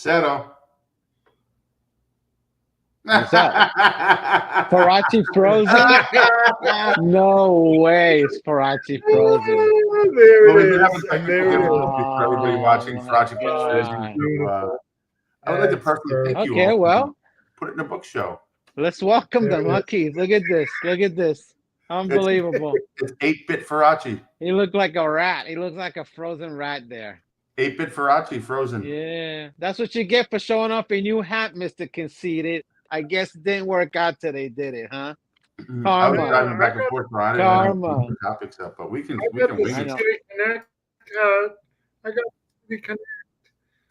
Settle. What's up? Farace frozen? No way is Farace frozen. There it is. Everybody watching Farace frozen. I would like to personally thank you all. Well, put it in a book show. Let's welcome them, huh, Keith? Look at this. Look at this. Unbelievable. It's 8-bit Farace. He looked like a rat. He looks like a frozen rat there. 8-bit Farace frozen. Yeah. That's what you get for showing off a new hat, Mr. Conceited. I guess it didn't work out today, did it, huh? Karma. I was driving back and forth, Ron. Karma. Topics up, but we can I got wing the it. Citi Connect. I got the Citi Connect.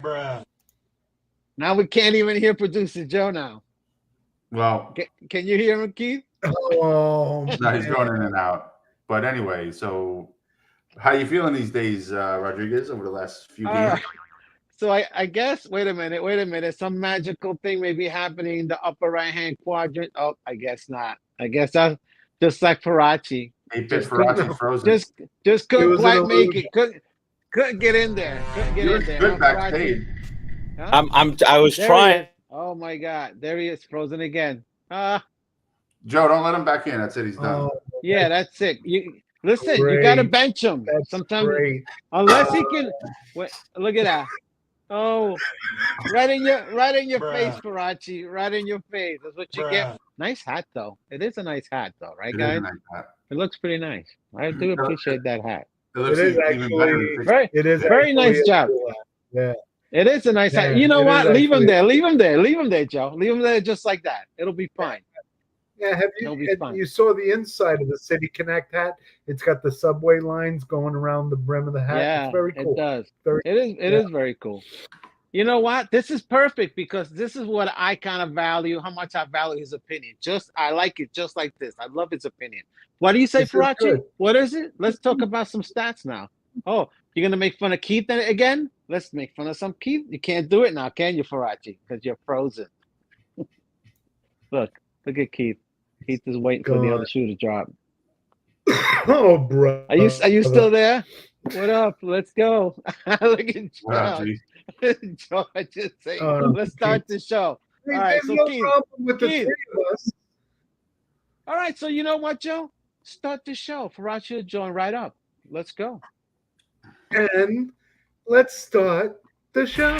Bruh. Now we can't even hear producer Joe now. Well, can you hear him, Keith? Oh, no, he's going in and out. But anyway, so how you feeling these days, Rodriguez, over the last few games? So I guess, wait a minute. Some magical thing may be happening in the upper right-hand quadrant. Oh, I guess not. I guess that's just like Farace. 8-bit Farace frozen. Just couldn't quite make it. Couldn't get in there. Couldn't get in there. Good backstage. Huh? I was trying. Oh my God. There he is, frozen again. Joe, don't let him back in. That's it. He's done. Yeah, that's it. Listen, you gotta bench him. Sometimes unless he can look at that. Oh, right in your face, Farace. Right in your face. That's what you get. Nice hat, though. It is a nice hat, though, right, guys? It is a nice hat. It looks pretty nice. I do appreciate that hat. It is actually very nice job. Yeah. It is a nice hat. You know what? Leave him there. Leave him there, Joe. Leave him there just like that. It'll be fine. Yeah, you saw the inside of the Citi Connect hat? It's got the subway lines going around the brim of the hat. Yeah, it's very cool. It does. It is very cool. You know what? This is perfect because this is what I kind of value, how much I value his opinion. I like it just like this. I love his opinion. What do you say, Farace? What is it? Let's talk about some stats now. Oh, you're going to make fun of Keith again? Let's make fun of some Keith. You can't do it now, can you, Farace? Because you're frozen. Look at Keith. Keith is waiting for the other shoe to drop. Oh, bro. Are you still there? What up? Let's go. Look at Joe. Joe, I just say, let's start the show. All right, so Keith, with the three of us. All right, so you know what, Joe? Start the show. Farace will join right up. Let's go. And let's start the show.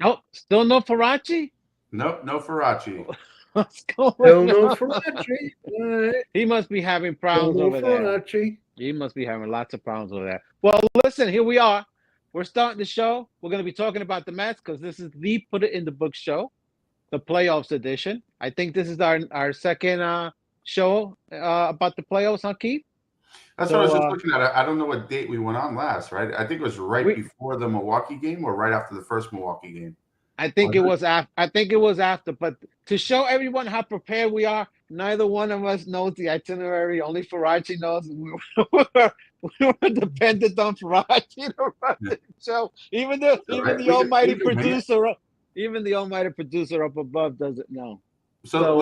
Oh, still no Farace? Nope, no Farace. What's going on? Still no Farace. Right. He must be having problems over there. He must be having lots of problems over there. Well, listen, here we are. We're starting the show. We're going to be talking about the Mets because this is the Put It in the Book show, the playoffs edition. I think this is our second show about the playoffs, huh, Keith? That's what I was just looking at. I don't know what date we went on last, right? I think it was before the Milwaukee game or right after the first Milwaukee game. I think it was after. But to show everyone how prepared we are, neither one of us knows the itinerary. Only Farace knows. We were dependent on Farace to run the show. Even the almighty producer up above doesn't know. So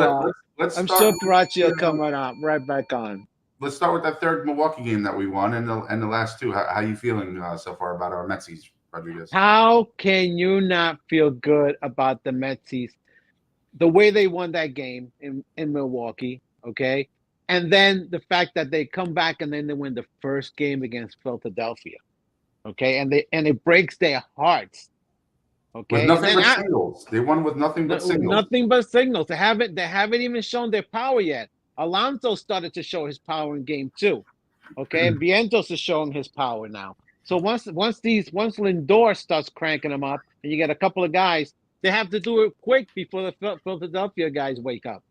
let's I'm sure Farace will come right back on. Let's start with that third Milwaukee game that we won and the last two. How you feeling so far about our Metsies, Rodriguez? How can you not feel good about the Metsies? The way they won that game in Milwaukee, okay? And then the fact that they come back and then they win the first game against Philadelphia, okay? And it breaks their hearts, okay? With nothing but signals. They won with nothing but signals. Nothing but signals. They haven't even shown their power yet. Alonso started to show his power in game 2, okay? And Vientos is showing his power now. So once Lindor starts cranking them up, and you get a couple of guys, they have to do it quick before the Philadelphia guys wake up.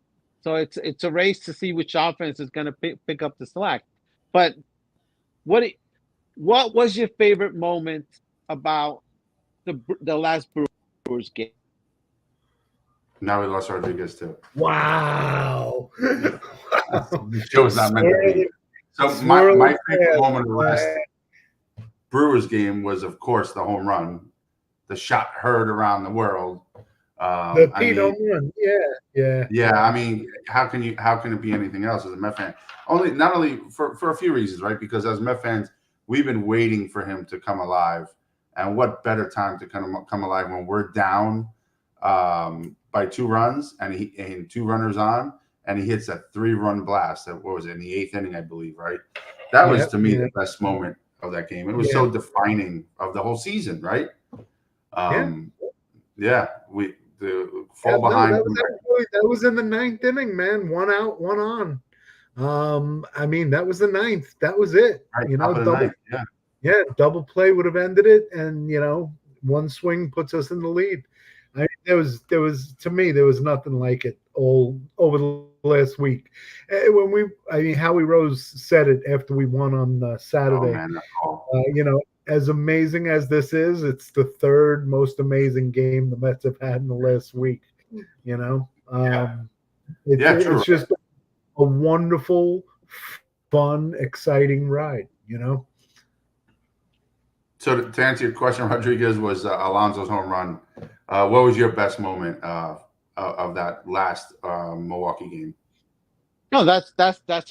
So it's a race to see which offense is going to pick up the slack. But what was your favorite moment about the last Brewers game? Now we lost Rodriguez too. Wow. The show is not meant to be. So my favorite moment of the last Brewers game was, of course, the home run, the shot heard around the world. The Pete home run, yeah. I mean, how can it be anything else as a Met fan? Not only for a few reasons, right? Because as Met fans, we've been waiting for him to come alive, and what better time to come alive when we're down by 2 runs and 2 runners on, and he hits a 3-run blast. What was it, in the 8th inning, I believe, right? That was to me the best moment of that game. It was so defining of the whole season, right? The fall behind. That was in the 9th inning, man. 1 out, 1 on. I mean, that was the 9th. That was it. Right, double play would have ended it, and 1 swing puts us in the lead. There was to me, there was nothing like it all over the last week. Howie Rose said it after we won on Saturday. Oh, man, as amazing as this is, it's the 3rd most amazing game the Mets have had in the last week. It's just a wonderful, fun, exciting ride. So to answer your question, Rodriguez was Alonso's home run. What was your best moment of that last Milwaukee game? No, that's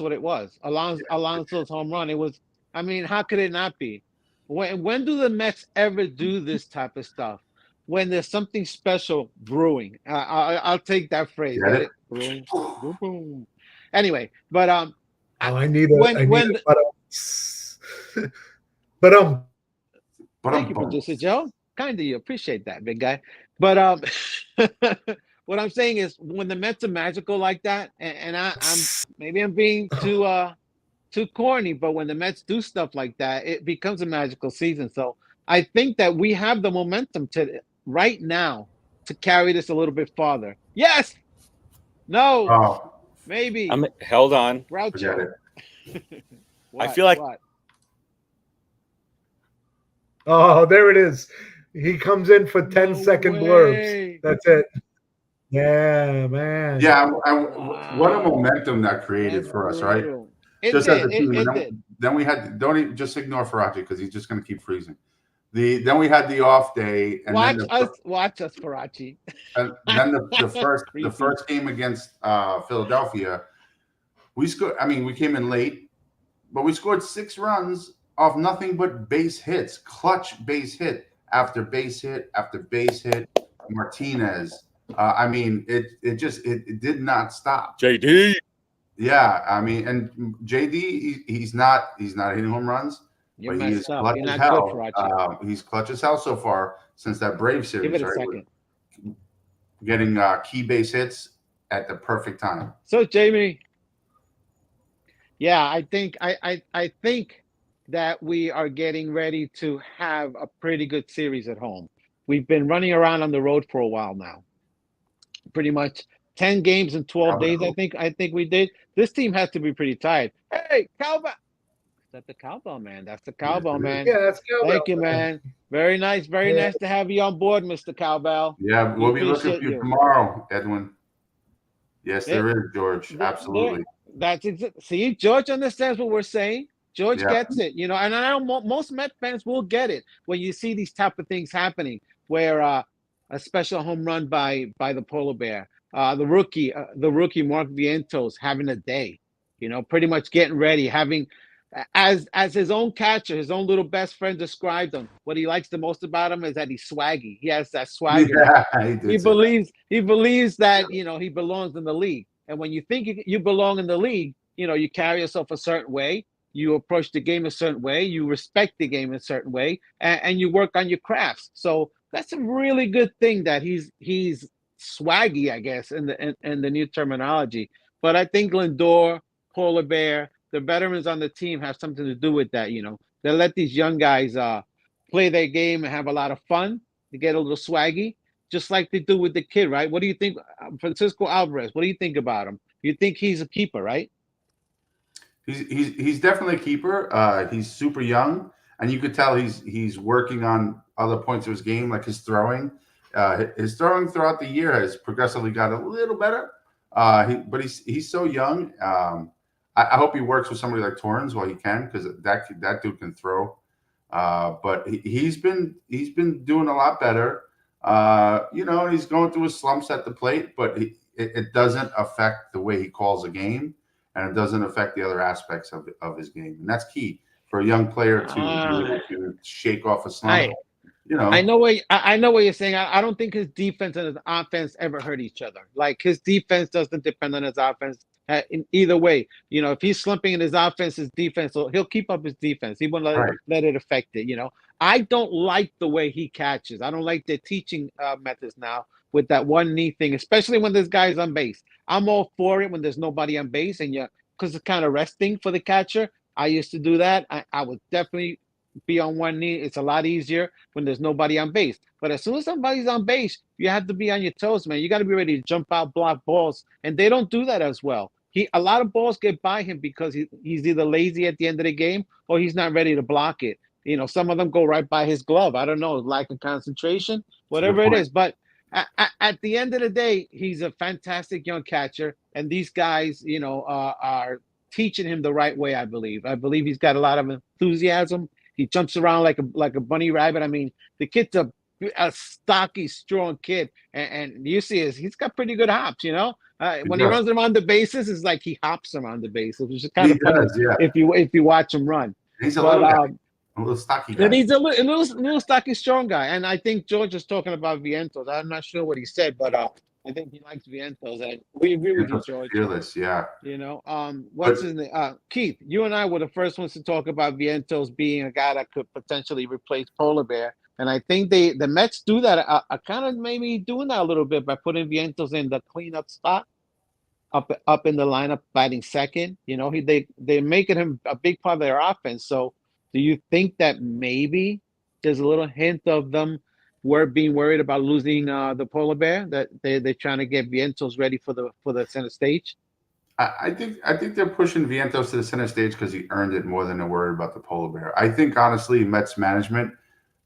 what it was. Alonso's home run. It was. I mean, how could it not be? When do the Mets ever do this type of stuff? When there's something special brewing. I'll take that phrase. Get it? Brewing. Boom, boom. Anyway, but I need a but thank you, producer Joe. Kind of you. Appreciate that, big guy. But what I'm saying is, when the Mets are magical like that, and I'm being too corny, but when the Mets do stuff like that, it becomes a magical season. So I think that we have the momentum right now to carry this a little bit farther. Yes. No. Maybe. Held on. Groucho. I feel like. What? Oh, there it is. He comes in for 10-second blurbs. That's it. Yeah, man. Yeah, what a momentum that created for us, right? Then we had, don't even, just ignore Farace because he's just going to keep freezing. Then we had the off day. And watch us, Farace. And then the first game against Philadelphia, we scored. I mean, we came in late, but we scored 6 runs off nothing but base hits, clutch base hit after base hit after base hit. Martinez. I mean, it did not stop. JD. Yeah, I mean, and JD, he's not hitting home runs, but he is clutch as hell. He's clutch as hell so far since that Brave series. Give it a second. Getting key base hits at the perfect time. So Jamie, yeah, I think that we are getting ready to have a pretty good series at home. We've been running around on the road for a while now. Pretty much 10 games in 12 days, I think we did. This team has to be pretty tired. Hey, cowbell. That's the cowbell, man. That's the cowbell, man. Yeah, that's cowbell. Thank you, man. Very nice. Nice to have you on board, Mr. Cowbell. Yeah, we'll be looking for you tomorrow, Edwin. Yes, there is, George. Absolutely. That's it. See, George understands what we're saying. George gets it, and I know most Met fans will get it when you see these type of things happening, where a special home run by the Polar Bear, the rookie Mark Vientos having a day, pretty much getting ready, having as his own catcher, his own little best friend described him. What he likes the most about him is that he's swaggy. He has that swagger. Yeah, he believes that he belongs in the league, and when you think you belong in the league, you carry yourself a certain way. You approach the game a certain way, you respect the game a certain way, and you work on your crafts. So that's a really good thing that he's swaggy, I guess, in the new terminology. But I think Lindor, Polar Bear, the veterans on the team have something to do with that. They let these young guys play their game and have a lot of fun. They get a little swaggy, just like they do with the kid, right? What do you think, Francisco Alvarez? What do you think about him? You think he's a keeper, right? He's definitely a keeper. He's super young, and you could tell he's working on other points of his game, like his throwing. His throwing throughout the year has progressively got a little better. But he's so young. I hope he works with somebody like Torrens while he can, because that dude can throw. But he's been doing a lot better. He's going through his slumps at the plate, but it doesn't affect the way he calls a game, and it doesn't affect the other aspects of his game, and that's key for a young player to shake off a slump. I know what you're saying. I don't think his defense and his offense ever hurt each other. Like, his defense doesn't depend on his offense in either way. If he's slumping in his offense, his defense, he'll keep up his defense. He won't let it affect it. I don't like the way he catches. I don't like the teaching methods now with that one knee thing, especially when this guy's on base. I'm all for it when there's nobody on base, and because it's kind of resting for the catcher. I used to do that. I would definitely be on one knee. It's a lot easier when there's nobody on base. But as soon as somebody's on base, you have to be on your toes, man. You got to be ready to jump out, block balls, and they don't do that as well. A lot of balls get by him because he's either lazy at the end of the game or he's not ready to block it. Some of them go right by his glove. I don't know, lack of concentration, whatever it is. But at the end of the day, he's a fantastic young catcher, and these guys, are teaching him the right way. I believe he's got a lot of enthusiasm. He jumps around like a bunny rabbit. I mean, the kid's a stocky, strong kid, and you see he's got pretty good hops. When he runs them on the bases, it's like he hops around the bases, which is kind of funny if you watch him run. He's a little stocky guy. And he's a little stocky, strong guy. And I think George is talking about Vientos. I'm not sure what he said, but I think he likes Vientos, and we agree with you, George. Fearless, yeah. What's his name? Keith, you and I were the first ones to talk about Vientos being a guy that could potentially replace Polar Bear, and I think the Mets do that. Are kind of maybe doing that a little bit by putting Vientos in the cleanup spot, up in the lineup, batting second. They're making him a big part of their offense. So, do you think that maybe there's a little hint of them being worried about losing the Polar Bear, that they're trying to get Vientos ready for the center stage? I think they're pushing Vientos to the center stage because he earned it more than they're worried about the Polar Bear. I think, honestly, Mets management,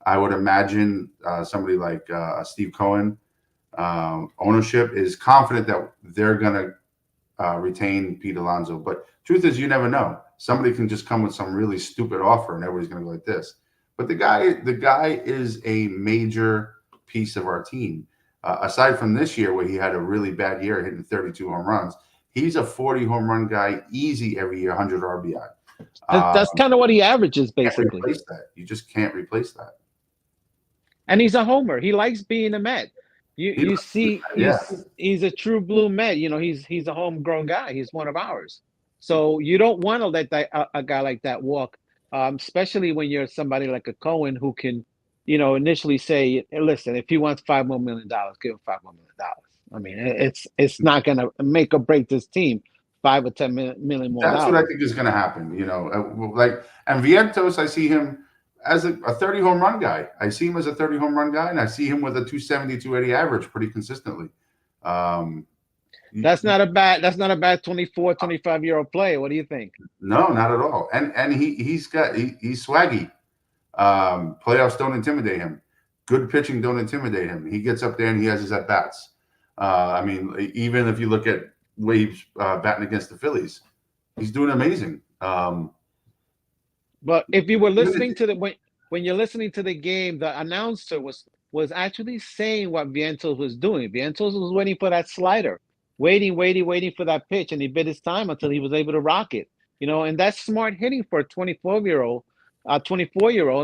I would imagine somebody like Steve Cohen, ownership, is confident that they're going to retain Pete Alonso. But truth is, you never know. Somebody can just come with some really stupid offer, and everybody's going to go like this. But the guy is a major piece of our team. Aside from this year where he had a really bad year hitting 32 home runs, he's a 40 home run guy easy every year, 100 RBI. That's kind of what he averages, basically. You just can't replace that. And he's a homer. He likes being a Met. You see, he's a true blue Met. He's a homegrown guy. He's one of ours. So you don't want to let a guy like that walk. Especially when you're somebody like a Cohen who can, initially say, hey, listen, if he wants $5 more million, give him $5 more million. I mean, it's not going to make or break this team. $5 or $10 million more. That's what I think is going to happen. And Vientos, I see him as a 30 home run guy. I see him as a 30 home run guy, and I see him with a 270, 280 average pretty consistently. That's not a bad 24, 25-year-old player. What do you think? No, not at all. And he's swaggy. Playoffs don't intimidate him. Good pitching don't intimidate him. He gets up there and he has his at-bats. I mean, even if you look at the way he's batting against the Phillies, he's doing amazing. But if you were listening to when you're listening to the game, the announcer was actually saying what Vientos was doing. Vientos was waiting for that slider. Waiting for that pitch, and he bid his time until he was able to rock it. And that's smart hitting for a 24-year-old,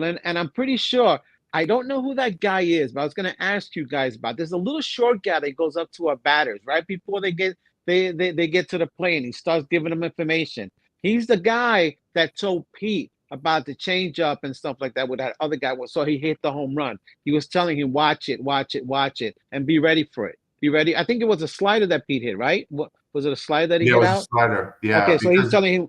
and I'm pretty sure, I don't know who that guy is, but I was going to ask you guys about. There's a little short guy that goes up to our batters right before they get to the plate, and he starts giving them information. He's the guy that told Pete about the changeup and stuff like that with that other guy. So he hit the home run. He was telling him, watch it, and be ready for it. Be ready. I think it was a slider that Pete hit, right? What was it? A slider that he hit out? A slider. Yeah. Okay, so he's telling him.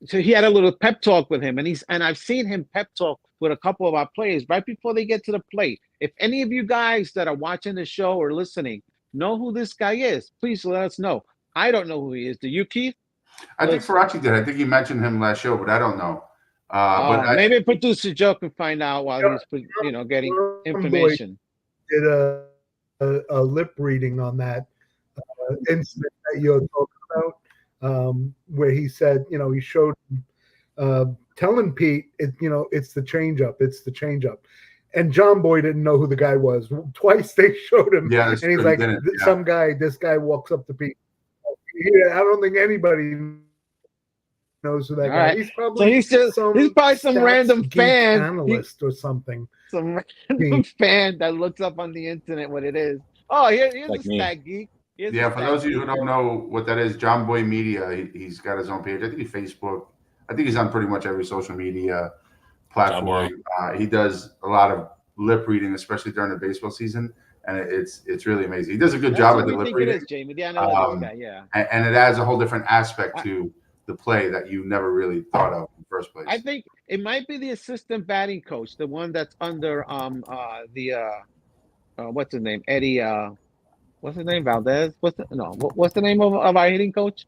So he had a little pep talk with him, and I've seen him pep talk with a couple of our players right before they get to the plate. If any of you guys that are watching the show or listening know who this guy is, please let us know. I don't know who he is. Do you, Keith? I think Farace did. I think he mentioned him last show, but I don't know. Maybe producer Joe can find out while he's getting information. Did a lip reading on that incident that you're talking about, where he said, he showed telling Pete, it's the changeup, it's the changeup. And John Boy didn't know who the guy was. Twice they showed him, and he's like, this guy walks up to Pete. I don't think anybody knows who that guy. Right. He's probably he's probably some random fan analyst or something. Some random fan that looks up on the internet what it is. Oh, here's like a stat geek. For those of you who don't know what that is, John Boy Media, he's got his own page. I think he's Facebook. I think he's on pretty much every social media platform. He does a lot of lip reading, especially during the baseball season, and it's really amazing. He does a good job at the lip reading. It is, Jamie. Yeah, I know this guy. Yeah, and it adds a whole different aspect to the play that you never really thought of in the first place. I think it might be the assistant batting coach, the one that's under what's his name, Eddie. What's his name, Valdez? What's the name of our hitting coach?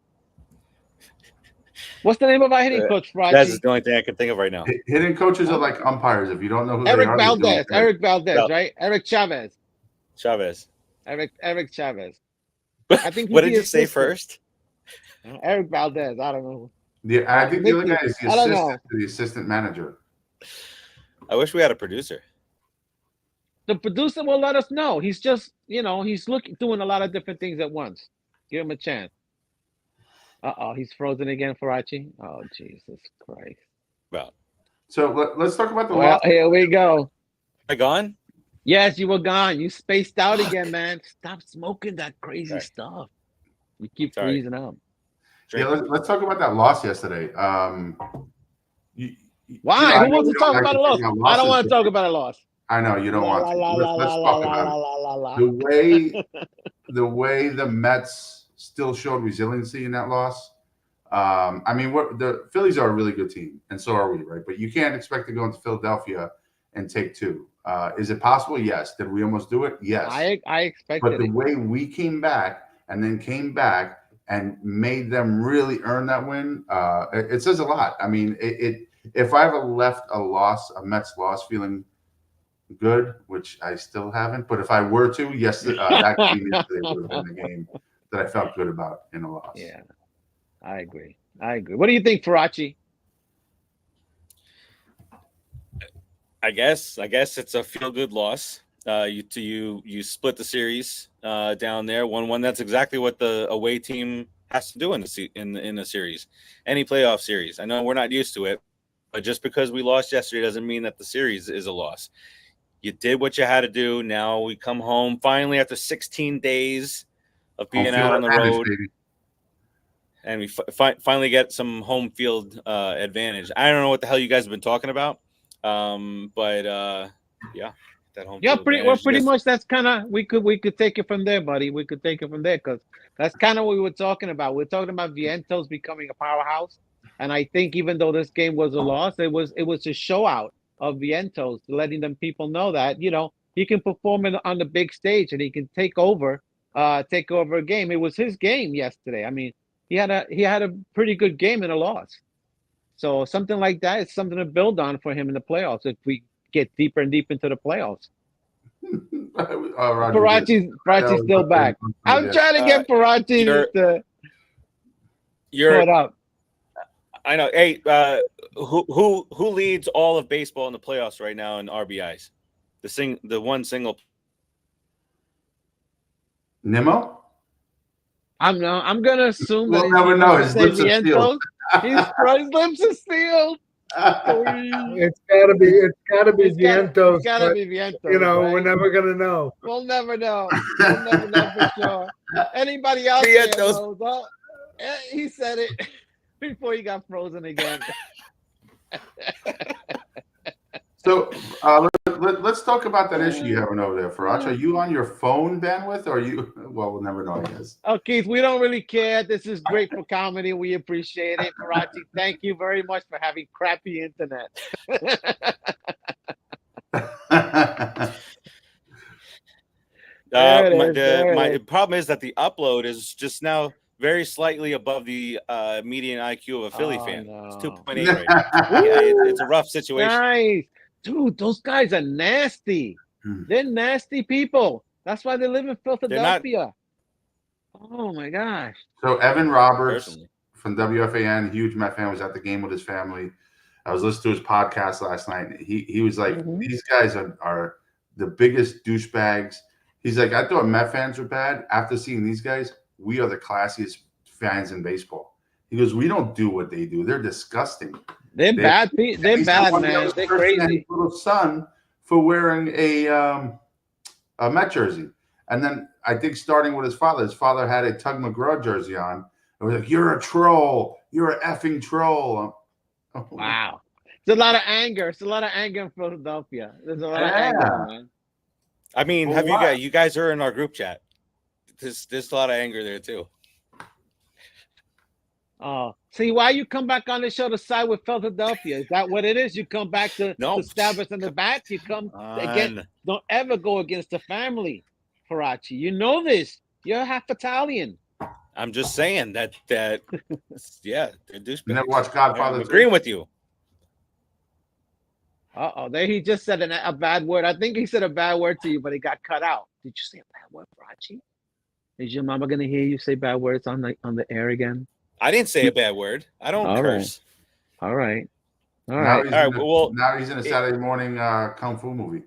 What's the name of our hitting coach, Friday? That's the only thing I can think of right now. Hitting coaches are like umpires. If you don't know who Eric they are, Valdez. Eric Valdez, right? Eric Chavez. Eric Chavez. I think. What did you say first? Eric Valdez. I don't know. Yeah, I think the other guy is the assistant to the assistant manager. I wish we had a producer. The producer will let us know. He's just, he's doing a lot of different things at once. Give him a chance. He's frozen again, Farace. Oh, Jesus Christ. Well, so let's talk about the loss. Here we go. Am I gone? Yes, you were gone. You spaced out again, man. Stop smoking that crazy stuff. You keep freezing up. Yeah, let's talk about that loss yesterday. Why? Who wants to talk about a loss? I don't want to talk about a loss. I know you don't want to. Let's talk about it. The way the Mets still showed resiliency in that loss. The Phillies are a really good team, and so are we, right? But you can't expect to go into Philadelphia and take two. Is it possible? Yes. Did we almost do it? Yes. I expected it. But the way we came back and made them really earn that win, it says a lot. I mean, if I ever left a Mets loss feeling good, which I still haven't, but if I were to, yes, that game yesterday would have been the game that I felt good about in a loss. Yeah, I agree. What do you think, Farace? I guess it's a feel-good loss. You split the series down there 1-1. That's exactly what the away team has to do in the series, any playoff series. I know we're not used to it, but just because we lost yesterday doesn't mean that the series is a loss. You did what you had to do. Now we come home finally after 16 days of being out on the road, and we finally get some home field advantage. I don't know what the hell you guys have been talking about, but yeah. Pretty much. That's kind of we could take it from there, buddy. We could take it from there because that's kind of what we were talking about. We're talking about Vientos becoming a powerhouse, and I think even though this game was a loss, it was a show out of Vientos, letting them people know that he can perform on the big stage and he can take over a game. It was his game yesterday. I mean, he had a pretty good game in a loss. So something like that is something to build on for him in the playoffs if we get deeper and deeper into the playoffs. Farace's still back. I'm trying to get Farace to put up. I know. Hey, who leads all of baseball in the playoffs right now in RBIs? The one single. Nemo? I'm gonna assume we'll never know. His lips are sealed. His lips are sealed. It's gotta be Vientos. It's gotta be Vientos. Right? We're never gonna know. We'll never know. We'll never know for sure. Anybody else there knows? Oh, he said it before he got frozen again. So let's talk about that issue you're having over there, Farace. Are you on your phone bandwidth, or are you? Well, we'll never know, I guess. Oh, Keith, we don't really care. This is great for comedy. We appreciate it, Farace. Thank you very much for having crappy internet. My problem is that the upload is just now very slightly above the median IQ of a Philly fan. No. It's 2.8 right now. Yeah, it's a rough situation. Nice. Dude, those guys are nasty. They're nasty people. That's why they live in Philadelphia. Oh my gosh. So Evan Roberts Personally. from WFAN, huge Met fan, was at the game with his family. I was listening to his podcast last night. He was like, these guys are the biggest douchebags. He's like, I thought Met fans were bad. After seeing these guys, we are the classiest fans in baseball. He goes, we don't do what they do. They're disgusting. They're bad. They're bad, man. They're crazy. His little son for wearing a Met jersey. And then I think starting with his father had a Tug McGraw jersey on. It was like, you're a troll. You're an effing troll. Wow. There's a lot of anger. It's a lot of anger in Philadelphia. There's a lot of anger, man. I mean, you guys are in our group chat. There's a lot of anger there too. Oh, see why you come back on the show to side with Philadelphia? Is that what it is? You come back to establish in the back. You come again. Don't ever go against the family, Farace. You know this. You're half Italian. I'm just saying that yeah, they're douchebags. You never watched Godfather? I'm agreeing with you. There he just said a bad word. I think he said a bad word to you, but it got cut out. Did you say a bad word, Farace? Is your mama gonna hear you say bad words on the air again? I didn't say a bad word. I don't curse. All right. Now he's in a Saturday morning kung fu movie.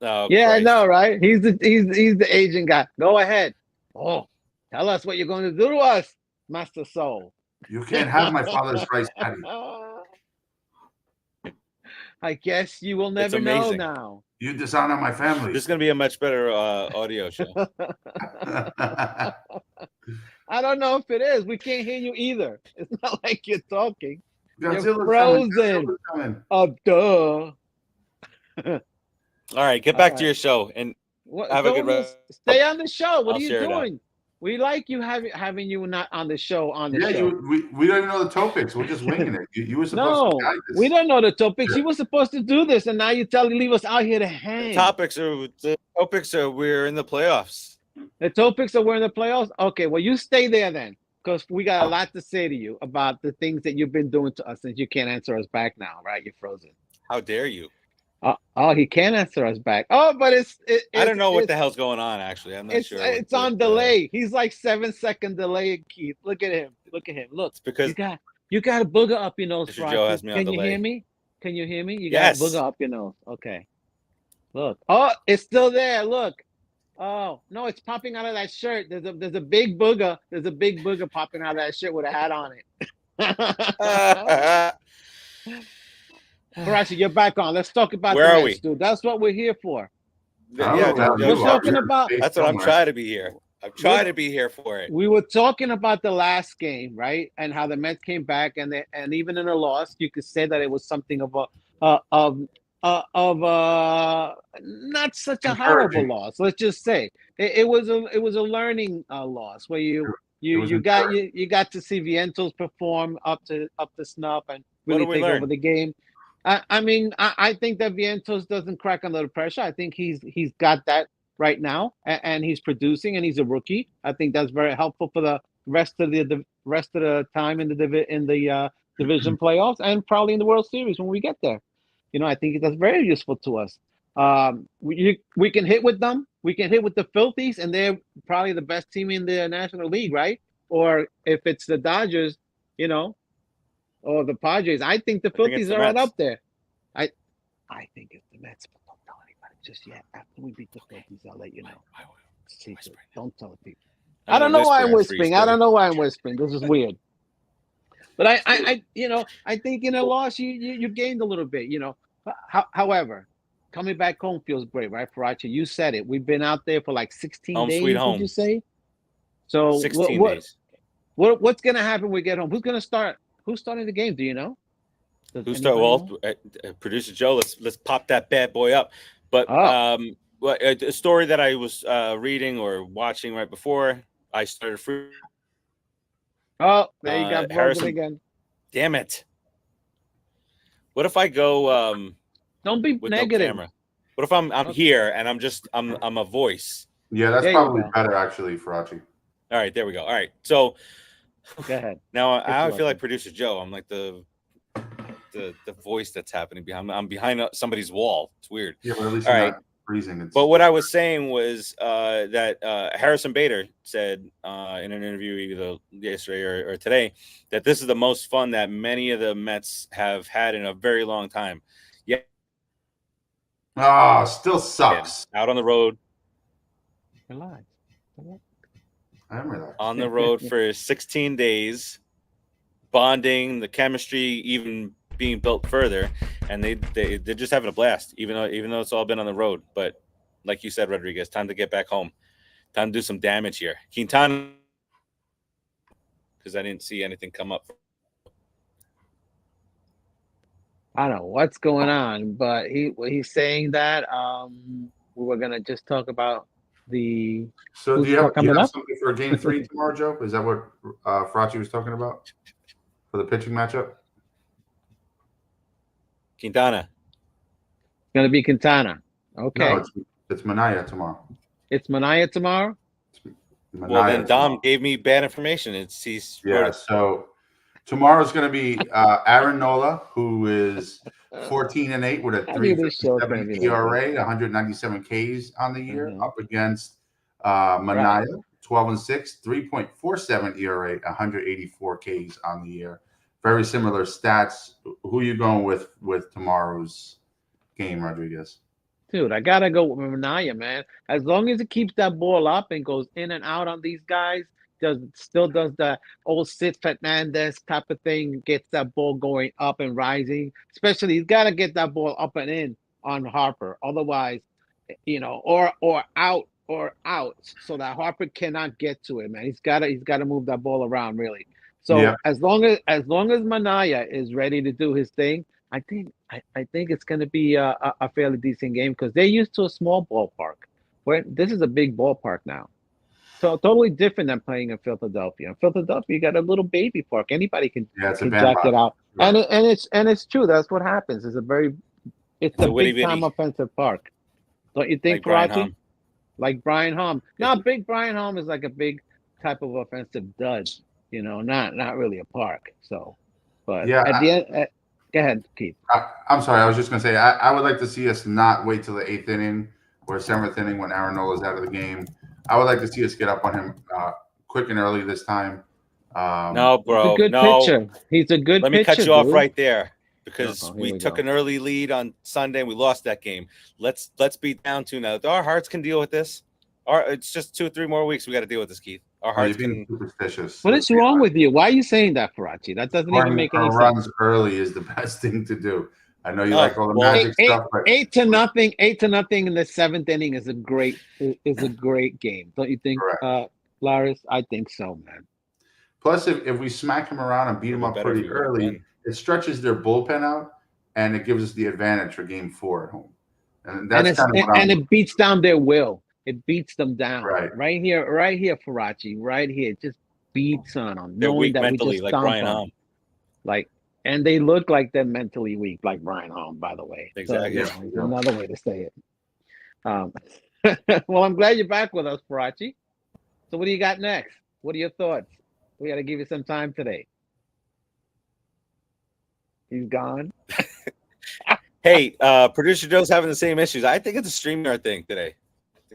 Oh, yeah, Christ. I know, right? He's the Asian guy. Go ahead. Oh, tell us what you're going to do to us, Master Soul. You can't have my father's rice patty. I guess you will never know now. You dishonor my family. This is going to be a much better audio show. I don't know if it is. We can't hear you either. It's not like you're talking. Godzilla's you're frozen. Oh, duh. All right, get back to your show and have a good rest. Stay on the show. What are you doing? We like you having you not on the show. We don't even know the topics. We're just winging it. You were supposed to guide this. We don't know the topics. You were supposed to do this, and now you leave us out here to hang. The topics are we're in the playoffs. The topics are we're in the playoffs. Okay, well you stay there then, because we got a lot to say to you about the things that you've been doing to us since you can't answer us back now, right? You're frozen. How dare you? He can answer us back. Oh, but I don't know what the hell's going on. Actually, I'm not sure. It's on delay. He's like 7-second delay. Keith, look at him. Look. It's because you got a booger up your nose. Joe has me on delay. delay. Hear me? Can you hear me? You yes. got a booger up your nose. Okay. Look. Oh, it's still there. Look. Oh no, it's popping out of that shirt. There's a big booger. There's a big booger popping out of that shirt with a hat on it. Farace, you're back on. Let's talk about Where the are Mets, dude. That's what we're here for. Yeah, we're talking about. That's what I'm trying to be here. I'm trying to be here for it. We were talking about the last game, right? And how the Mets came back, and even in a loss, you could say that it was something of not such a horrible loss. Let's just say it was a learning loss where you got to see Vientos perform up to snuff and really take over the game. I mean, I think that Vientos doesn't crack under the pressure. I think he's got that right now, and he's producing, and he's a rookie. I think that's very helpful for the rest of the time in the division playoffs, and probably in the World Series when we get there. You know, I think that's very useful to us. We can hit with them. We can hit with the Filthies, and they're probably the best team in the National League, right? Or if it's the Dodgers, you know, or the Padres, I think the Filthies are right up there. I think it's the Mets, but don't tell anybody just yet. After we beat the Filthies, I'll let you know. Secret. Don't tell the people. I don't know why I'm whispering. This is weird. But I think in a loss you gained a little bit, you know. However, coming back home feels great, right, Farace? You said it. We've been out there for like 16 days. Sweet home. Did you say? So 16 days. What's gonna happen when we get home? Who's gonna start? Who's starting the game? Do you know? Producer Joe, let's pop that bad boy up. But a story that I was reading or watching right before I started free. Oh, there you got Harrison again. Damn it! What if I go? Don't be with negative. No camera? What if I'm here and I'm a voice? Yeah, that's probably better actually, Farace. All right, there we go. All right, so Go ahead. now It's I your feel like turn. producer Joe. I'm like the voice that's happening behind. I'm behind somebody's wall. It's weird. Yeah, but at least All you're right. not freezing. It's But what just, I was saying was that Harrison Bader said in an interview either yesterday or today that this is the most fun that many of the Mets have had in a very long time. Yeah, still sucks. out on the road. Relax. I'm relaxed. On the road for 16 days, bonding, the chemistry even being built further, and they're just having a blast, even though it's all been on the road. But like you said, Rodriguez, time to get back home, time to do some damage here. Quintana, because I didn't see anything come up. I don't know what's going on, but he's saying that we were gonna just talk about the So who's do you have coming up. something for Game 3 tomorrow, Joe? Is that what Farace was talking about for the pitching matchup? Quintana. It's gonna be Quintana. Okay. No, it's Manaya tomorrow. It's Manaya tomorrow. Manaya Well, then Dom tomorrow. gave me bad information. He's Yeah. So tomorrow's going to be Aaron Nola, who is 14-8 with a I knew this show was gonna 3.57 be like ERA, 197 Ks on the year, Mhm. up against Manaya, 12-6, 3.47 ERA, 184 Ks on the year. Very similar stats. Who are you going with tomorrow's game, Rodriguez? Dude, I gotta go with Manaya, man. As long as it keeps that ball up and goes in and out on these guys, still does the old Sid Fernandez type of thing, gets that ball going up and rising. Especially, he's gotta get that ball up and in on Harper. Otherwise, or out, so that Harper cannot get to it, man. He's gotta move that ball around really. So Yeah. as long as Manaya is ready to do his thing, I think it's going to be a fairly decent game because they're used to a small ballpark. Where this is a big ballpark now, so totally different than playing in Philadelphia. In Philadelphia, you got a little baby park. Anybody can Yeah, it's a jack it bandwagon. out, Right. and it's true. That's what happens. It's a witty big time bitty. offensive park. Don't you think, Like Brian Farace? Hom. Like Brian Hom. No, big Brian Hom is like a big type of offensive dud. Not really a park. So, but Yeah, at the end. Go ahead, Keith. I'm sorry. I was just going to say, I would like to see us not wait till the 8th inning or 7th inning when Aaron Nola's out of the game. I would like to see us get up on him quick and early this time. No, bro. He's a good no. pitcher. He's a good Let me pitcher, cut you off dude. right there because Here we we took go. an early lead on Sunday and we lost that game. Let's be down to now. Our hearts can deal with this. It's just 2 or 3 more weeks. We got to deal with this, Keith. Our hearts you're being can. superstitious. What is wrong with you? Why are you saying that, Farace? That doesn't even make any sense. Runs early is the best thing to do. I know you like all the magic stuff, but 8-0 in the 7th inning is a great game. Don't you think, Laris? I think so, man. Plus, if we smack him around and beat him up pretty early, it stretches their bullpen out, and it gives us the advantage for Game 4 at home. And that's it beats down their will. It beats them down. Right here, Farace. Right here, it just beats on them. They're knowing weak that mentally, we just like stomp Brian them. Hom. And they look like they're mentally weak, like Brian Hom, by the way. Exactly. So, another way to say it. Well, I'm glad you're back with us, Farace. So what do you got next? What are your thoughts? We got to give you some time today. He's gone. Hey, producer Joe's having the same issues. I think it's a StreamYard thing today.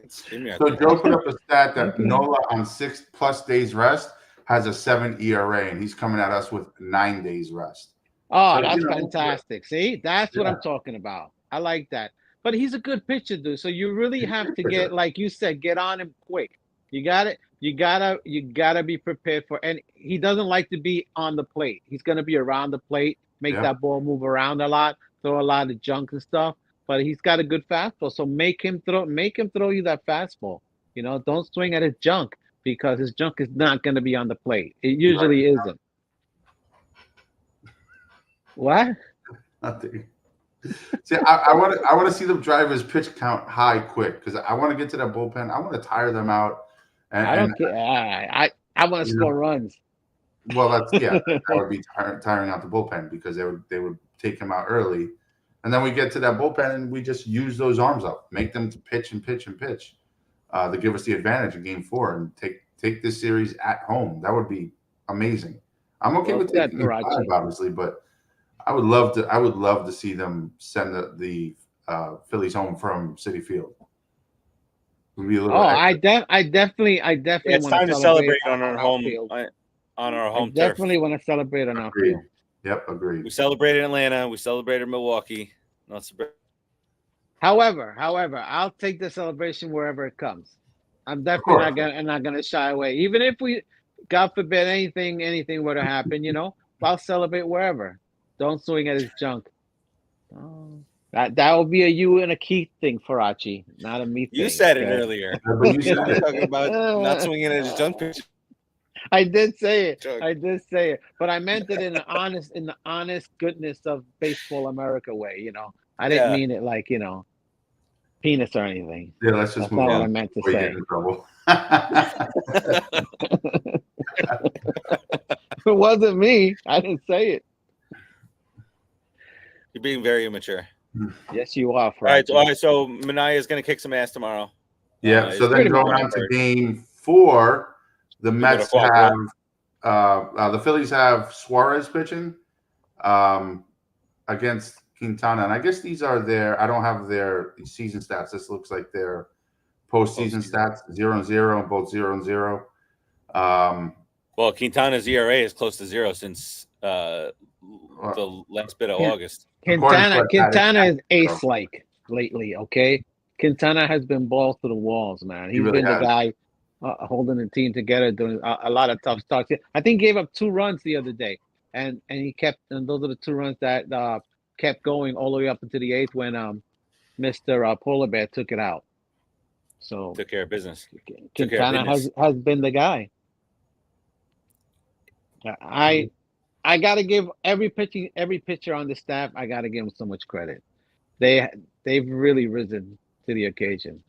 So Joe put up a stat that Nola on 6+ days rest has a 7 ERA, and he's coming at us with 9 days rest. Oh, that's fantastic. See, that's what I'm talking about. I like that. But he's a good pitcher, dude. So you really have to get, like you said, get on him quick. You got it. You gotta be prepared for. And he doesn't like to be on the plate. He's gonna be around the plate, make that ball move around a lot, throw a lot of junk and stuff. But he's got a good fastball, so make him throw you that fastball. Don't swing at his junk because his junk is not going to be on the plate. It usually isn't. What? Nothing. See, I want to see them drive his pitch count high quick because I want to get to that bullpen. I want to tire them out. And, I don't care. I want to score runs. Well, that would be tiring out the bullpen because they would take him out early. And then we get to that bullpen and we just use those arms up, make them to pitch and pitch and pitch to give us the advantage in Game 4 and take take this series at home. That would be amazing. I'm okay with taking the 5, obviously, but I would love to see them send the Phillies home from Citi Field. I definitely it's want time to to celebrate on our home field. on our home I turf. definitely want to celebrate on our field. Yep, agreed. We celebrated Atlanta. We celebrated Milwaukee. However, I'll take the celebration wherever it comes. I'm definitely not gonna shy away. Even if we, God forbid, anything were to happen, I'll celebrate wherever. Don't swing at his junk. Oh, that will be a you and a Keith thing, Farace, not a me thing. You said it earlier. But you said You're talking about not swinging at his junk pitch. I did say it. But I meant it in the honest goodness of baseball America way, I didn't mean it like, penis or anything. Yeah, let's just That's move not on. what I meant to before you say. get in trouble. It wasn't me. I didn't say it. You're being very immature. Yes, you are. All right. So McNeil is going to kick some ass tomorrow. Yeah. So then going on to game 4, the Mets have the Phillies have Suarez pitching against Quintana, and I guess these are I don't have their season stats. This looks like their postseason stats, 0-0, and both 0-0. Well, Quintana's ERA is close to 0 since the last bit of August. Quintana is ace-like lately, okay? Quintana has been balls to the walls, man. He's really been the guy holding the team together, doing a lot of tough starts. I think he gave up 2 runs the other day, and those are the 2 runs that kept going all the way up into the 8th when Mr. Polar Bear took it out. So took care of business. Quintana has been the guy. I gotta give every pitcher on the staff. I gotta give them so much credit. They've really risen to the occasion.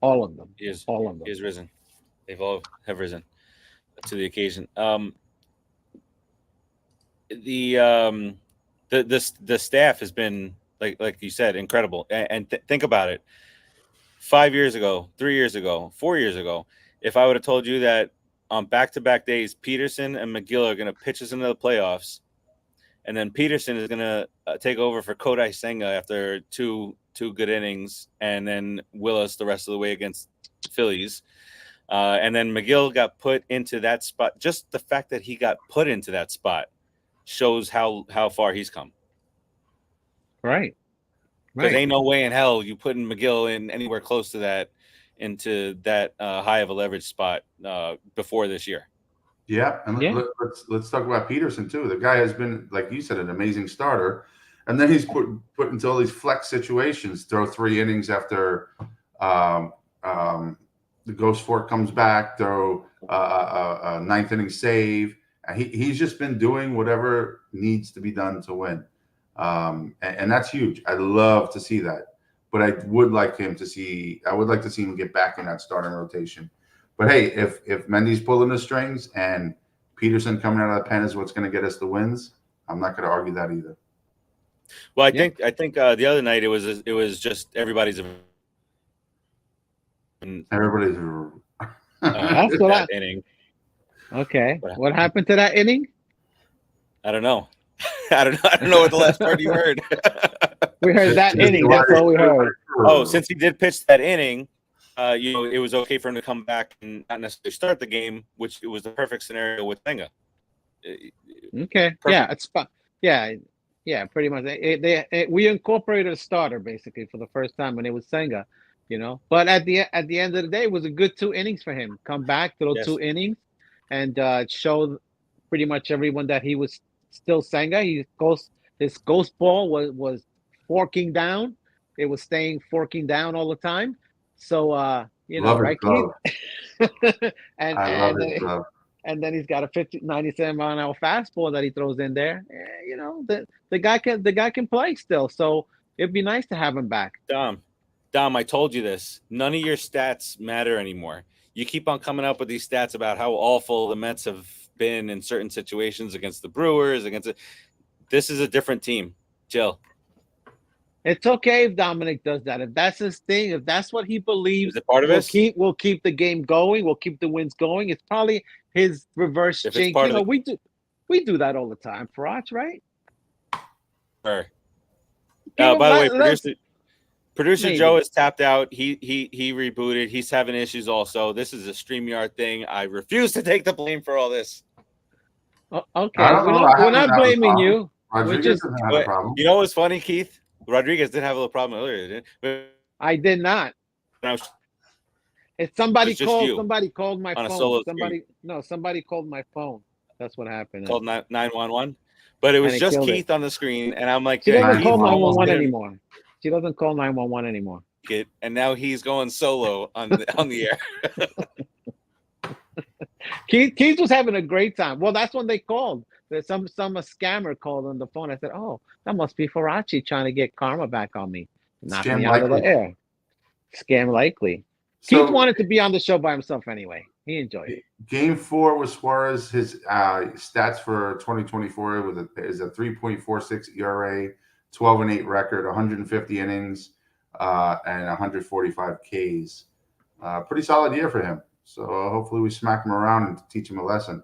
All of them. All of them. He has risen. They've all have risen to the occasion. The staff has been like you said, incredible. And think about it. 5 years ago, 3 years ago, 4 years ago, if I would have told you that on back-to-back days, Peterson and McNeil are going to pitch us into the playoffs, and then Peterson is going to take over for Kodai Senga after two good innings, and then will us the rest of the way against Phillies. And then McNeil got put into that spot. Just the fact that he got put into that spot shows how far he's come. Right. Because ain't no way in hell you putting McNeil in anywhere close to that, into that high of a leverage spot before this year. Yeah, and let's talk about Peterson too. The guy has been, like you said, an amazing starter, and then he's put into all these flex situations. Throw 3 innings after the Ghost Fork comes back. Throw a 9th inning save. He's just been doing whatever needs to be done to win, and that's huge. I'd love to see that. But I would like to see him get back in that starting rotation. But hey, if Mendy's pulling the strings and Peterson coming out of the pen is what's going to get us the wins, I'm not going to argue that either. Well, I think the other night it was just everybody's. That's what inning. Okay, what happened to that inning? I don't know. I don't know what the last part you heard. We heard that inning. That's all we heard. Oh, since he did pitch that inning, it was okay for him to come back and not necessarily start the game, which it was the perfect scenario with Senga. Okay. Perfect. Yeah, pretty much. We incorporated a starter basically for the first time when it was Senga, But at the end of the day, it was a good 2 innings for him. Come back to those 2 innings and show pretty much everyone that he was still Senga. His ghost ball was forking down. It was staying forking down all the time. So right, Keith? And then he's got a 97 mile an hour fastball that he throws in there. The guy can play still. So it'd be nice to have him back. Dom, I told you this. None of your stats matter anymore. You keep on coming up with these stats about how awful the Mets have been in certain situations against the Brewers, this is a different team. Jill. It's okay if Dominic does that. If that's his thing, if that's what he believes, Is it part of this? we'll keep the game going. We'll keep the wins going. It's probably his reverse If it's jinx. part You of know, the- we do that all the time, Farace, right? Sure. Give him- By the way, let's- producer maybe. Joe is tapped out. He rebooted. He's having issues also. This is a StreamYard thing. I refuse to take the blame for all this. Okay, I don't know. I we're haven't not had a blaming problem. you. Rodriguez just- doesn't have a But problem. you know what's funny, Keith? Rodriguez did have a little problem earlier, didn't he? I did not. But If somebody It's just called, you somebody called my on a phone. solo Somebody called my phone. That's what happened. called 911. But it was And it just killed Keith on the screen, and I'm like, She doesn't Keith call almost 911 didn't anymore. She doesn't call 911 anymore. make it, and now he's going solo on the air. Keith was having a great time. Well, that's when they called. There's some scammer called on the phone. I said, "Oh, that must be Farace trying to get karma back on me, knock Scam me out of likely. the air." Scam likely. So, Keith wanted to be on the show by himself anyway. He enjoyed it. Game 4 with Suarez, his stats for 2024 is a 3.46 ERA, 12-8 record, 150 innings, and 145 Ks. Pretty solid year for him. So hopefully we smack him around and teach him a lesson.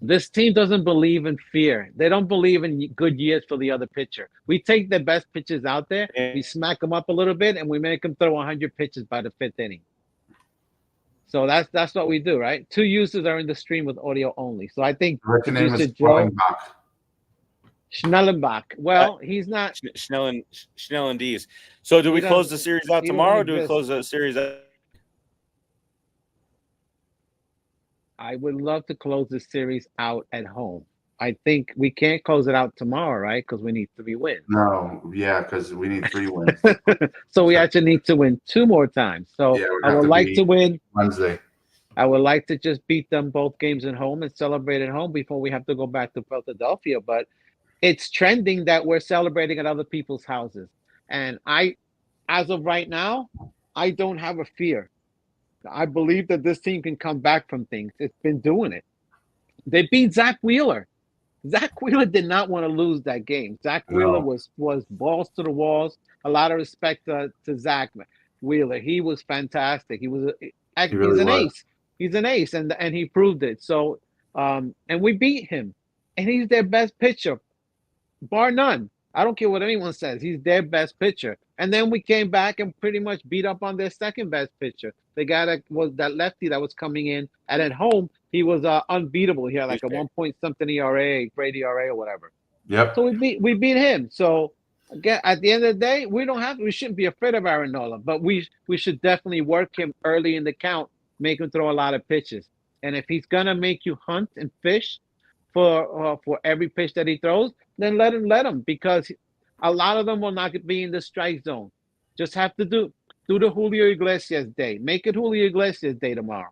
This team doesn't believe in fear. They don't believe in good years for the other pitcher. We take the best pitchers out there, we smack them up a little bit, and we make them throw 100 pitches by the 5th inning. So that's what we do, right? 2 users are in the stream with audio only. So I think What's your name is Joe Schellenbach. Schnellenbach. Well, he's not. Schnell and D's. So do we He close doesn't- the series out he doesn't tomorrow? Or do we exist. close the series out? I would love to close the series out at home. I think we can't close it out tomorrow, right? Because we need 3 wins. No, yeah, because we need 3 wins. So we actually need to win 2 more times. So Yeah, it would I have would to like be to win. Wednesday. I would like to just beat them both games at home and celebrate at home before we have to go back to Philadelphia. But it's trending that we're celebrating at other people's houses. And as of right now, I don't have a fear. I believe that this team can come back from things. It's been doing it. They beat Zach Wheeler. Zach Wheeler did not want to lose that game. Zach Wheeler was balls to the walls. A lot of respect to Zach Wheeler. He was fantastic. He's an ace. He's an ace, and he proved it. So, and we beat him, and he's their best pitcher, bar none. I don't care what anyone says. He's their best pitcher. And then we came back and pretty much beat up on their second best pitcher. The guy that was that lefty that was coming in, and at home he was unbeatable. He had like a 1 point something ERA, great ERA or whatever. Yep. So we beat him. So again, at the end of the day, we shouldn't be afraid of Aaron Nola, but we should definitely work him early in the count, make him throw a lot of pitches. And if he's gonna make you hunt and fish for every pitch that he throws, then let him, because a lot of them will not be in the strike zone. Just have to do the Julio Iglesias day. Make it Julio Iglesias day tomorrow.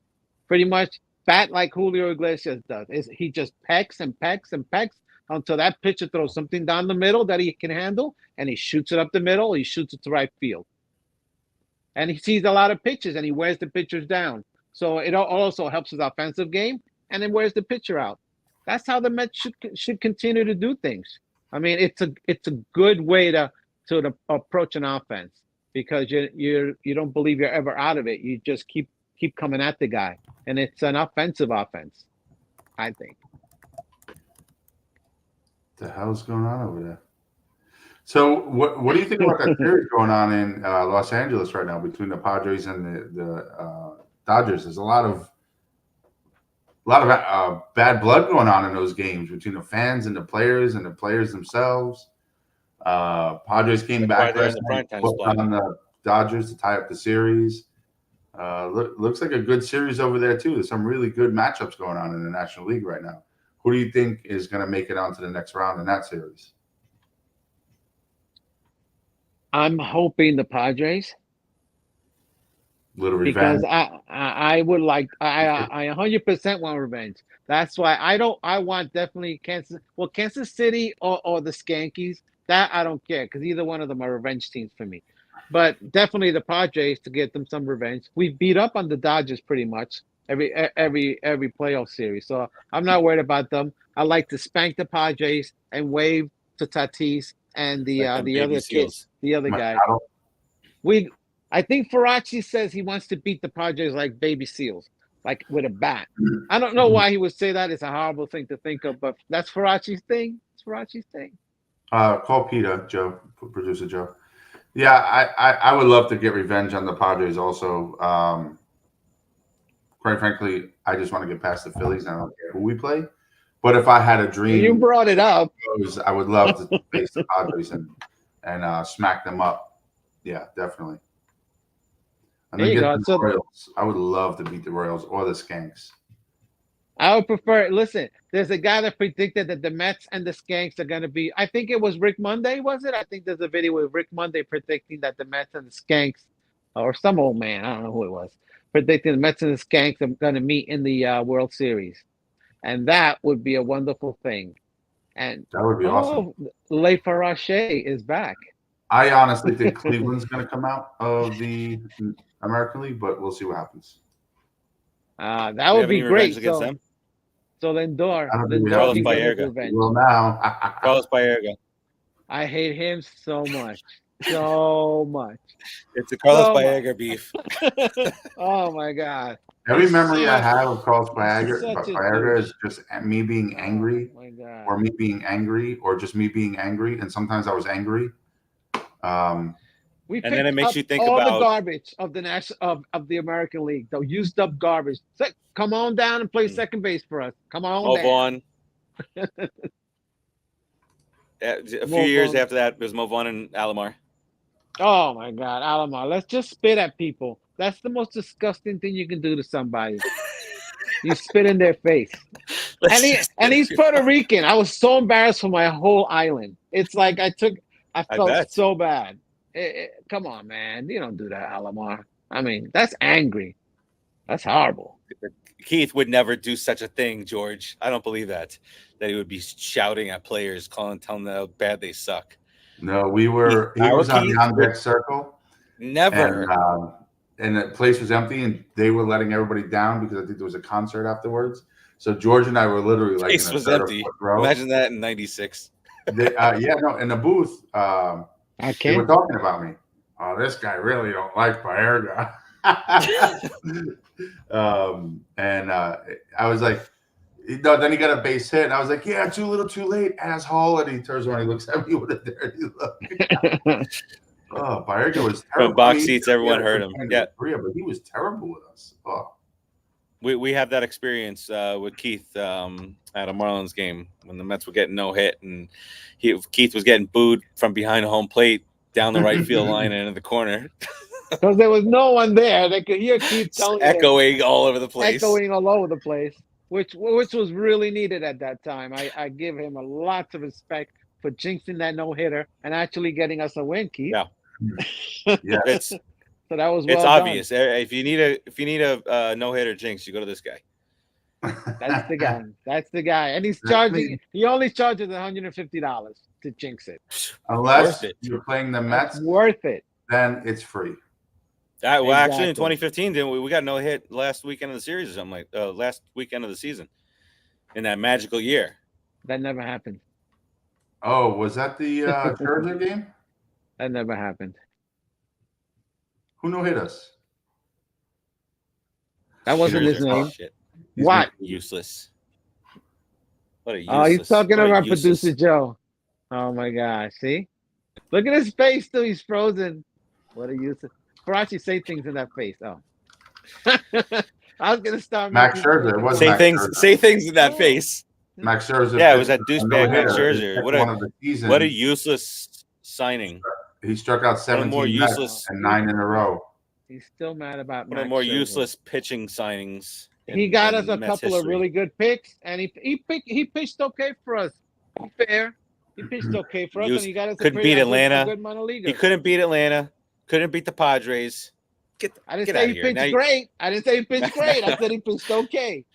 Pretty much bat like Julio Iglesias does. He just pecks and pecks and pecks until that pitcher throws something down the middle that he can handle, and he shoots it up the middle, he shoots it to right field. And he sees a lot of pitches, and he wears the pitchers down. So it also helps his offensive game, and then wears the pitcher out. That's how the Mets should continue to do things. I mean, it's a good way to approach an offense, because you don't believe you're ever out of it. You just keep coming at the guy, and it's an offensive offense, I think. The hell's going on over there? So what do you think about that series going on in Los Angeles right now between the Padres and the Dodgers? There's a lot of bad blood going on in those games between the fans and the players themselves. Padres came back last night, put on the Dodgers to tie up the series. Looks like a good series over there too. There's some really good matchups going on in the National League right now. Who do you think is going to make it on to the next round in that series? I'm hoping the Padres. Little revenge. Because I would like I 100% want revenge. That's why I want definitely Kansas City or the Skankies. That I don't care, because either one of them are revenge teams for me. But definitely the Padres, to get them some revenge. We beat up on the Dodgers pretty much every playoff series, so I'm not worried about them. I like to spank the Padres and wave to Tatis and the Like them the baby other kid, seals. the other guy. Machado. I think Farace says he wants to beat the Padres like baby seals, like with a bat. I don't know why he would say that. It's a horrible thing to think of, but that's Farace's thing. It's Farace's thing. Call Peter, Joe, producer Joe. Yeah, I would love to get revenge on the Padres also. Quite frankly, I just want to get past the Phillies. And I don't care who we play. But if I had a dream, You brought it up. I would love to face the Padres and smack them up. Yeah, definitely. And There then you get go. the So Royals. I would love to beat the Royals or the Skanks. I would prefer. Listen, there's a guy that predicted that the Mets and the Skanks are going to be. I think it was Rick Monday, was it? I think there's a video with Rick Monday predicting that the Mets and the Skanks, or some old man, I don't know who it was, predicting the Mets and the Skanks are going to meet in the World Series, and that would be a wonderful thing. And That would be awesome. Le Farache is back. I honestly think Cleveland's going to come out of the American League, but we'll see what happens. That Do you would have be any great. revenge against them? So Lindor, I don't think we Lindor have can get his Baerga. revenge. Well, now. Carlos Baerga. I hate him so much, so much. It's a Carlos So much. Baerga beef. Oh my God. Every memory I have of Carlos Such a Baerga is douche. just me being angry, Oh my God. or me being angry, or just me being angry. And sometimes I was angry. We And then it picked makes up you think all the about- garbage of the of the American League, the used up garbage. Come on down and play second base for us. Come on Mo down. Vaughn. A few years after that, it was Mo Vaughn and Alomar. Oh my God, Alomar. Let's just spit at people. That's the most disgusting thing you can do to somebody. You spit in their face. And he's Puerto Rican. I was so embarrassed for my whole island. It's like I felt bet. so bad. Come on, man. You don't do that, Alomar. I mean, that's angry. That's horrible. Keith would never do such a thing, George. I don't believe that he would be shouting at players, telling them how bad they suck. No, he was on the on-deck circle. Never. And the place was empty, and they were letting everybody down because I think there was a concert afterwards. So George and I were literally like Place in a was third or empty. fourth row. Imagine that in '96. In the booth, I they were can't. talking about me. Oh, this guy really don't like Baerga. And I was like, then he got a base hit, and I was like, yeah, too little, too late, asshole. And he turns around, he looks at me with a dirty look. Oh, Baerga was terrible. From box seats, everyone heard him. Yeah, Korea, but he was terrible with us. Oh. we have that experience with Keith at a Marlins game when the Mets were getting no hit, and Keith was getting booed from behind home plate down the right field line and into the corner. Because there was no one there. They could hear Keith telling echoing all over the place. Echoing all over the place, which was really needed at that time. I give him a lot of respect for jinxing that no-hitter and actually getting us a win, Keith. Yeah. Yeah. So that was it's well obvious. If you need a no-hitter jinx, you go to this guy. That's the guy. That's the guy. And he's charging. He only charges $150 to jinx it. Unless you're playing the Mets, it's worth it. Then it's free. Well, actually, in 2015, didn't we got no hit last weekend of the series or something like last weekend of the season in that magical year. That never happened. Oh, was that the Scherzer game? That never happened. Who no hit us? That wasn't his name. Shit. What? Useless. What a useless. Oh, he's talking about producer Joe. Oh my gosh! See, look at his face. Still, he's frozen. What a useless. Farace say things in that face. Oh, I was gonna start. Max Scherzer. It was say Max things. Scherzer. Say things in that face. Max Scherzer. Yeah, it was that douchebag Max Scherzer. What a useless signing. He struck out 17 more useless and 9 in a row. He's still mad about one of the more useless pitching signings. He got us a couple of really good picks, and he pitched okay for us. Fair. He pitched okay for us, and he got us couldn't beat Atlanta. Good minor leaguer. He couldn't beat Atlanta. Couldn't beat the Padres. I didn't say he pitched great. I didn't say he pitched great. I said he pitched okay.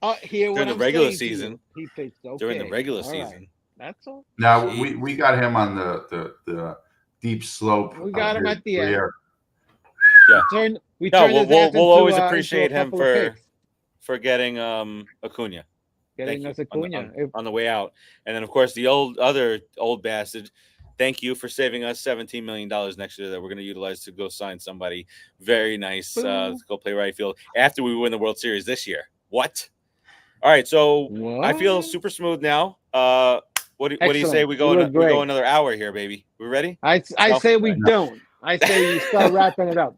During the regular season, he pitched okay. During the regular season, that's all. Now we got him on the deep slope. We got him at the end. Yeah. We'll always appreciate him for getting Acuna. Getting us Acuna on the way out, and then of course the other old bastard thank you for saving us $17 million next year that we're going to utilize to go sign somebody very nice to go play right field after we win the World Series this year. What? All right, so I feel super smooth now. What do you say we go another hour here, baby? We ready? I say we don't. I say you start wrapping it up.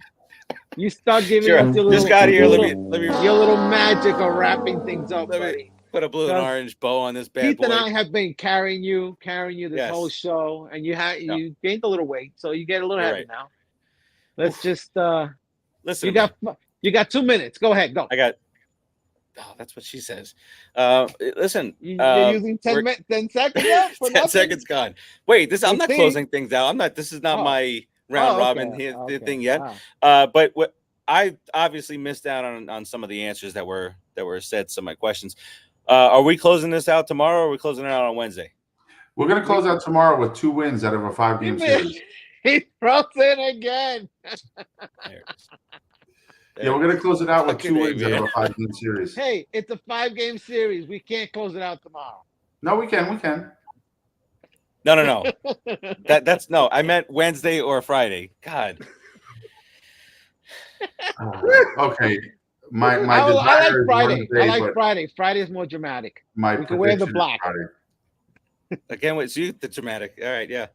You start giving us your little, let me your little magic of wrapping things up, buddy. Put a blue and orange bow on this bad Keith boy. and I have been carrying you this whole show, and you gained a little weight, so you get a little heavy now. Let's just listen. You got 2 minutes. Go ahead, go. I got. Oh, that's what she says. Listen, you're using 10 seconds. 10 seconds gone. Wait, I'm not closing things out. This is not my round robin thing yet. Wow. But what I obviously missed out on some of the answers that were said. Some of my questions. Are we closing this out tomorrow, or are we closing it out on Wednesday? We're going to close out tomorrow with 2 wins out of a 5-game series. He throws it again. Yeah, we're going to close it out with 2 wins out of a 5-game series. Hey, it's a 5-game series. We can't close it out tomorrow. No, we can. No. That's no. I meant Wednesday or Friday. God. Okay. My I like Friday. Wednesday, I like Friday. Friday is more dramatic. We can wear the black. Again, what's the dramatic? All right, yeah.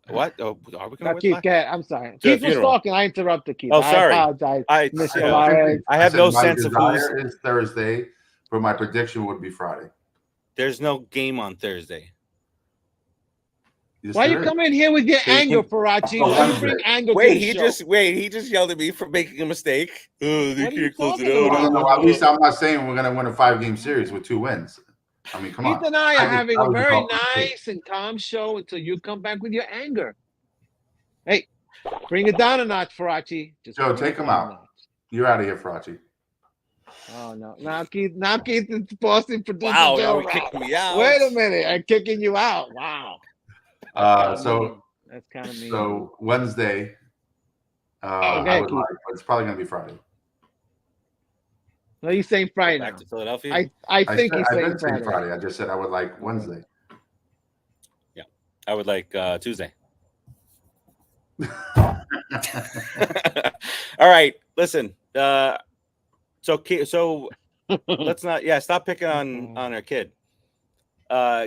What? Oh, are we going to Keith? I'm sorry. Keith was talking. I interrupted Keith. Oh, sorry. I apologize. I have no sense of who's. It's Thursday, but my prediction would be Friday. There's no game on Thursday. Why you come in here with your anger, Farace? Why you bring anger to the show? He just yelled at me for making a mistake. Oh, they can't close it out. No, at least I'm not saying we're going to win a 5-game series with 2 wins. I mean, come on. Keith and I are having a very nice and calm show until you come back with your anger. Hey, bring it down a notch, Farace. Joe, take him out. You're out of here, Farace. Oh no! Now Keith is Boston producer. Wow, Joe kicking me out. Wait a minute, I'm kicking you out. Wow. So that's kind of mean. So Wednesday, I would like, but it's probably going to be Friday. No, he's saying Friday. Back to Philadelphia. I think he's saying Friday. I just said I would like Wednesday. Yeah, I would like Tuesday. All right, listen. So let's not. Yeah, stop picking on our kid,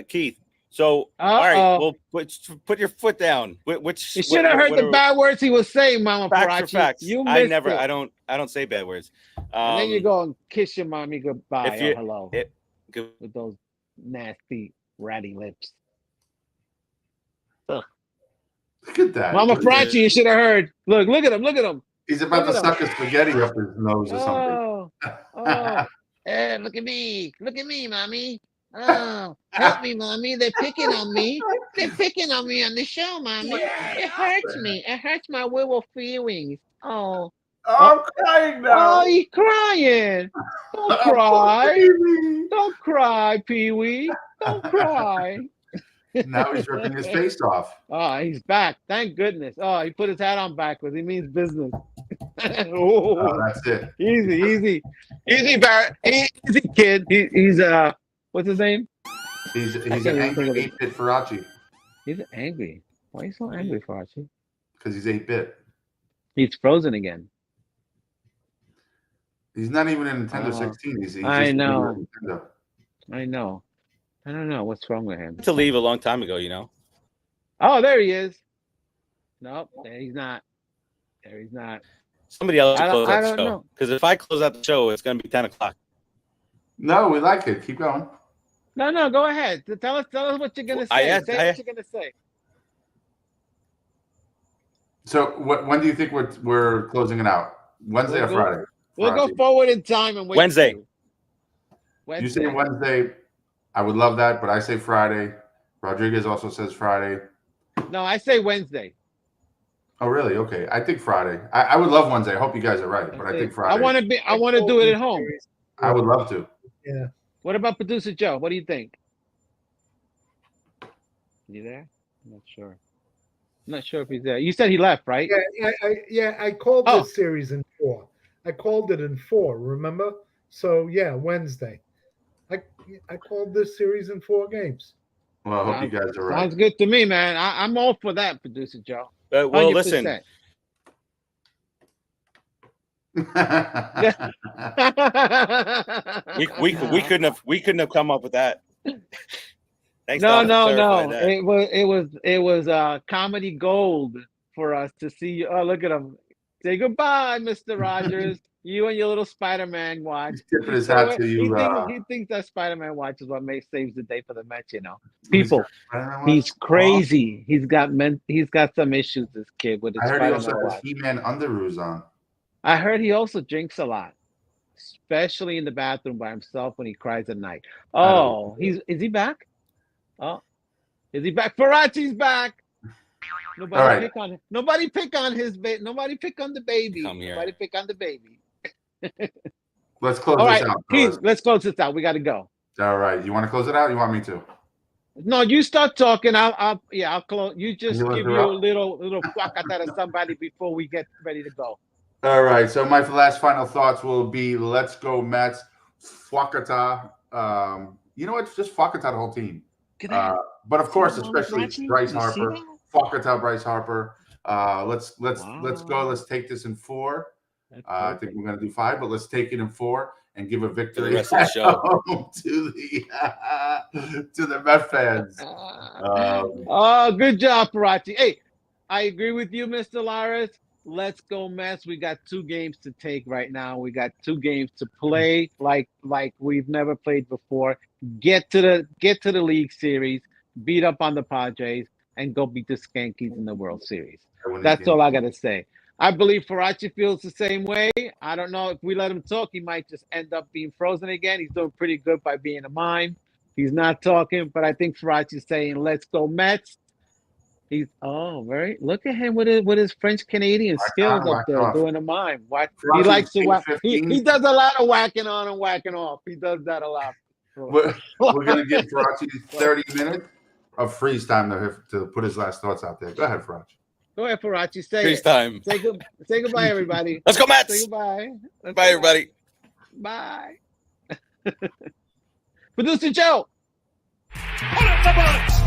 Keith. So all right, well, put your foot down. Which you should have heard the bad words he was saying, Mama Farace. Facts. You missed it. I don't say bad words. And then you go and kiss your mommy goodbye or hello with those nasty ratty lips. Ugh. Look at that, Mama Farace. You should have heard. Look at him. He's about to suck a spaghetti up his nose or something. Hey, look at me, mommy. Oh, help me, mommy. They're picking on me. They're picking on me on the show, mommy. It hurts me. It hurts my little feelings. Oh, I'm crying now. Oh, he's crying. Don't cry. Don't cry, Pee-wee. Don't cry. Now he's ripping his face off. Oh, he's back. Thank goodness. Oh, he put his hat on backwards. He means business. That's it. Easy, Barrett. Easy, kid. He's what's his name? He's an angry 8-bit Farace. He's angry. Why are you so angry, Farace? Because he's 8-bit. He's frozen again. He's not even in Nintendo 16. He's I know. I know. I don't know what's wrong with him. To leave a long time ago, you know. Oh, there he is. Nope, there he's not. Somebody else close out the show. Because if I close out the show, it's going to be 10 o'clock. No, we like it. Keep going. No, go ahead. Tell us what you're going to say. Say what you're going to say. So, when do you think we're closing it out? Wednesday or Friday? We'll go forward in time and wait. Wednesday. You say Wednesday. I would love that, but I say Friday. Rodriguez also says Friday. No, I say Wednesday. Oh, really? Okay. I think Friday. I would love Wednesday. I hope you guys are right, but I think Friday. I want to do it at home. I would love to. Yeah. What about producer Joe? What do you think? You there? I'm not sure. I'm not sure if he's there. You said he left, right? Yeah. I called this series in 4. I called it in 4. Remember? So yeah, Wednesday. I called this series in 4 games. Well, I hope you guys are right. Sounds good to me, man. I'm all for that, producer Joe. Well, listen. we couldn't have come up with that. Thanks, No. that. It was comedy gold for us to see you. Oh, look at him. Say goodbye, Mr. Rogers. You and your little Spider-Man watch. He's tipping his hat to you. He thinks that Spider-Man watch is what saves the day for the Mets. You know, people. He's crazy. He's got some issues. This kid with his Spider-Man watch. I heard he also has He-Man underoos on. I heard he also drinks a lot, especially in the bathroom by himself when he cries at night. Oh, is he back? Oh, is he back? Farace's back. Nobody pick on him. Nobody pick on his baby. Nobody pick on the baby. Nobody pick on the baby. Let's close this out. Please, let's close this out. We got to go. All right. You want to close it out? You want me to? No, you start talking. I'll close. You just give you a little quackata to somebody before we get ready to go. All right. So my last final thoughts will be: let's go Mets. Fuakata. You know what? Just Fuakata the whole team. But of course, especially Bryce Harper. Fuakata Bryce Harper. Let's go. Let's take this in 4. I think we're going to do 5, but let's take it in 4 and give a victory the rest of the show to the Met fans. Good job, Farace. Hey, I agree with you, Mr. Laris. Let's go Mets. We got 2 games to take right now. We got 2 games to play like we've never played before. Get to the League Series, beat up on the Padres, and go beat the Skankies in the World Series. That's all I got to say. I believe Farace feels the same way. I don't know if we let him talk, he might just end up being frozen again. He's doing pretty good by being a mime. He's not talking, but I think Farace is saying, let's go Mets. He's look at him with his French Canadian skills up there doing a mime. He likes to whack. He does a lot of whacking on and whacking off. He does that a lot. We're gonna give Farace 30 minutes of freeze time to put his last thoughts out there. Go ahead, Farace. Go ahead, Farace. Freeze time. Say goodbye, everybody. Let's go Mets. Say goodbye. Bye, everybody. Bye. Producer Joe. Put up the bullets.